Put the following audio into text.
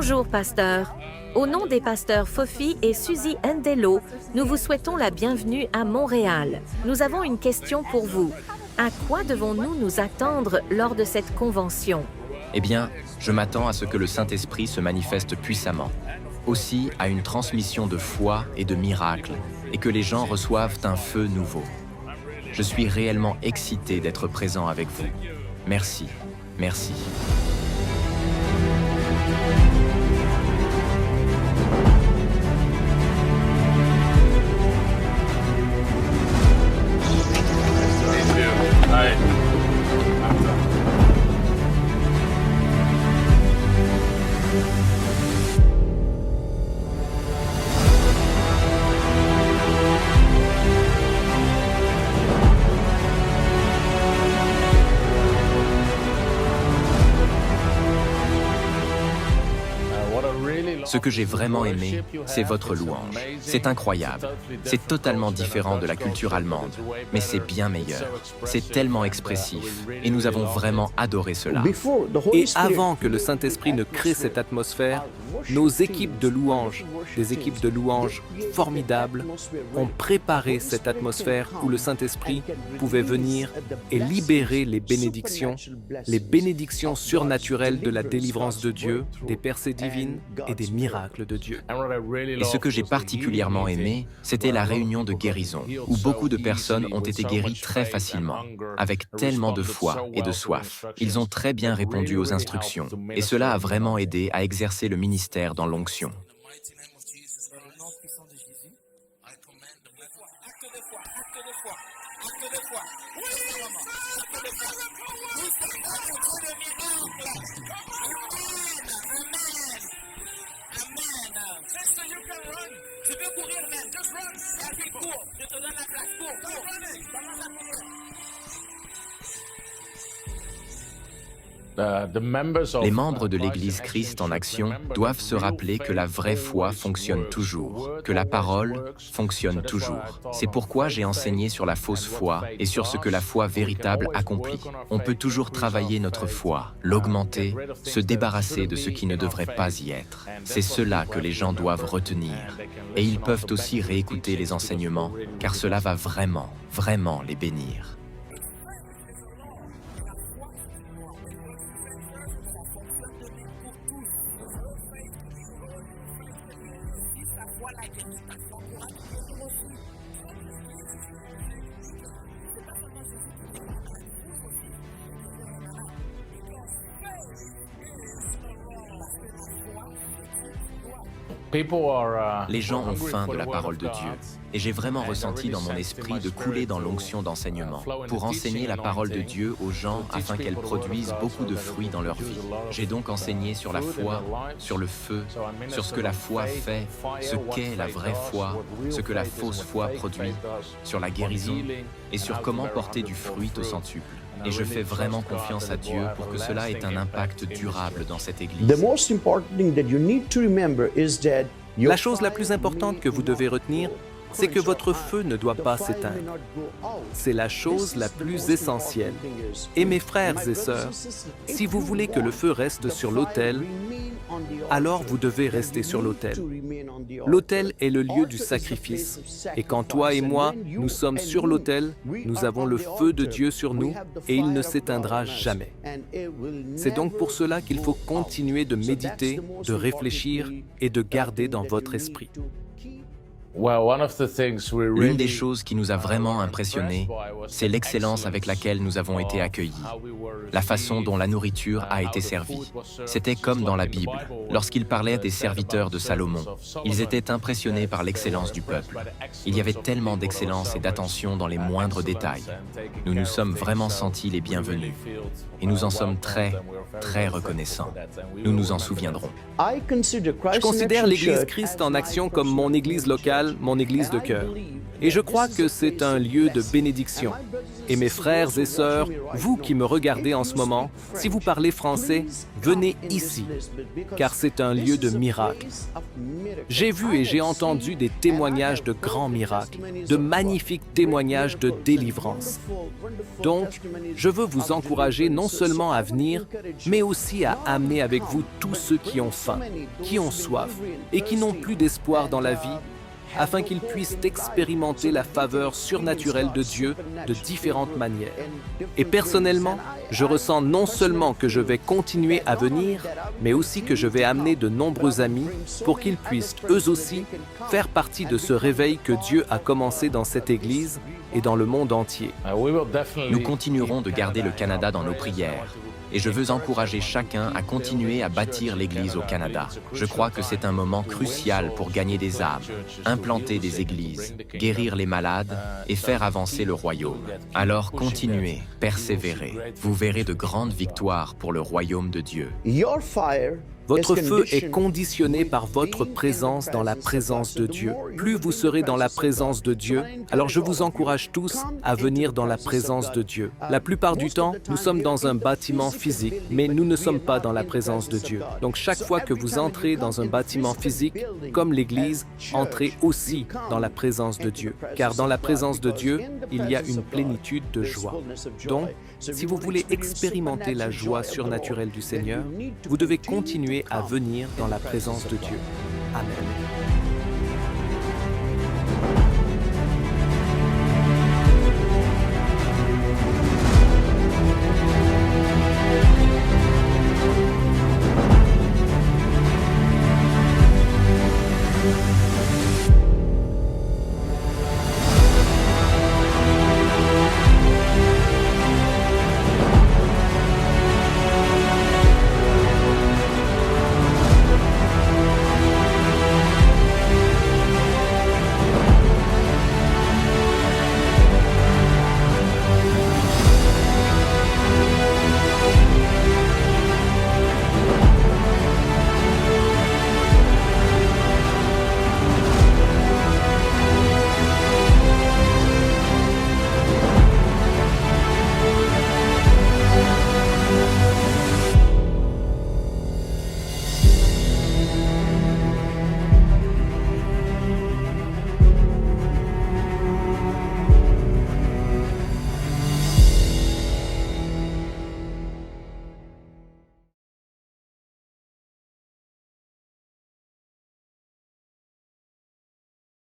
Bonjour, pasteur. Au nom des pasteurs Fofi et Suzy Ndelo, nous vous souhaitons la bienvenue à Montréal. Nous avons une question pour vous. À quoi devons-nous nous attendre lors de cette convention? Eh bien, je m'attends à ce que le Saint-Esprit se manifeste puissamment. Aussi à une transmission de foi et de miracles, et que les gens reçoivent un feu nouveau. Je suis réellement excité d'être présent avec vous. Merci, merci. Ce que j'ai vraiment aimé, c'est votre louange. C'est incroyable. C'est totalement différent de la culture allemande, mais c'est bien meilleur. C'est tellement expressif, et nous avons vraiment adoré cela. Et avant que le Saint-Esprit ne crée cette atmosphère, nos équipes de louanges, des équipes de louanges formidables, ont préparé cette atmosphère où le Saint-Esprit pouvait venir et libérer les bénédictions surnaturelles de la délivrance de Dieu, des percées divines et des miracles de Dieu. Et ce que j'ai particulièrement aimé, c'était la réunion de guérison, où beaucoup de personnes ont été guéries très facilement, avec tellement de foi et de soif. Ils ont très bien répondu aux instructions, et cela a vraiment aidé à exercer le ministère dans l'onction. Les membres de l'Église Christ en action doivent se rappeler que la vraie foi fonctionne toujours, que la parole fonctionne toujours. C'est pourquoi j'ai enseigné sur la fausse foi et sur ce que la foi véritable accomplit. On peut toujours travailler notre foi, l'augmenter, se débarrasser de ce qui ne devrait pas y être. C'est cela que les gens doivent retenir. Et ils peuvent aussi réécouter les enseignements, car cela va vraiment, vraiment les bénir. Les gens ont faim de la parole de Dieu, et j'ai vraiment ressenti dans mon esprit de couler dans l'onction d'enseignement, pour enseigner la parole de Dieu aux gens afin qu'elle produise beaucoup de fruits dans leur vie. J'ai donc enseigné sur la foi, sur le feu, sur ce que la foi fait, ce qu'est la vraie foi, ce que la fausse foi produit, sur la guérison, et sur comment porter du fruit au centuple. Et je fais vraiment confiance à Dieu pour que cela ait un impact durable dans cette Église. La chose la plus importante que vous devez retenir, c'est que votre feu ne doit pas s'éteindre. C'est la chose la plus essentielle. Et mes frères et sœurs, si vous voulez que le feu reste sur l'autel, alors vous devez rester sur l'autel. L'autel est le lieu du sacrifice. Et quand toi et moi, nous sommes sur l'autel, nous avons le feu de Dieu sur nous et il ne s'éteindra jamais. C'est donc pour cela qu'il faut continuer de méditer, de réfléchir et de garder dans votre esprit. L'une des choses qui nous a vraiment impressionnés, c'est l'excellence avec laquelle nous avons été accueillis, la façon dont la nourriture a été servie. C'était comme dans la Bible, lorsqu'il parlait des serviteurs de Salomon. Ils étaient impressionnés par l'excellence du peuple. Il y avait tellement d'excellence et d'attention dans les moindres détails. Nous nous sommes vraiment sentis les bienvenus. Et nous en sommes très, très reconnaissants. Nous nous en souviendrons. Je considère l'Église Christ en action comme mon Église locale, mon Église de cœur. Et je crois que c'est un lieu de bénédiction. Et mes frères et sœurs, vous qui me regardez en ce moment, si vous parlez français, venez ici, car c'est un lieu de miracles. J'ai vu et j'ai entendu des témoignages de grands miracles, de magnifiques témoignages de délivrance. Donc, je veux vous encourager non seulement à venir, mais aussi à amener avec vous tous ceux qui ont faim, qui ont soif et qui n'ont plus d'espoir dans la vie, afin qu'ils puissent expérimenter la faveur surnaturelle de Dieu de différentes manières. Et personnellement, je ressens non seulement que je vais continuer à venir, mais aussi que je vais amener de nombreux amis pour qu'ils puissent eux aussi faire partie de ce réveil que Dieu a commencé dans cette Église et dans le monde entier. Nous continuerons de garder le Canada dans nos prières. Et je veux encourager chacun à continuer à bâtir l'Église au Canada. Je crois que c'est un moment crucial pour gagner des âmes, implanter des églises, guérir les malades et faire avancer le royaume. Alors continuez, persévérez. Vous verrez de grandes victoires pour le royaume de Dieu. Votre feu est conditionné par votre présence dans la présence de Dieu. Plus vous serez dans la présence de Dieu, alors je vous encourage tous à venir dans la présence de Dieu. La plupart du temps, nous sommes dans un bâtiment physique, mais nous ne sommes pas dans la présence de Dieu. Donc chaque fois que vous entrez dans un bâtiment physique, comme l'Église, entrez aussi dans la présence de Dieu. Car dans la présence de Dieu, il y a une plénitude de joie. Donc, si vous voulez expérimenter la joie surnaturelle du Seigneur, vous devez continuer à venir dans la présence de Dieu. Amen.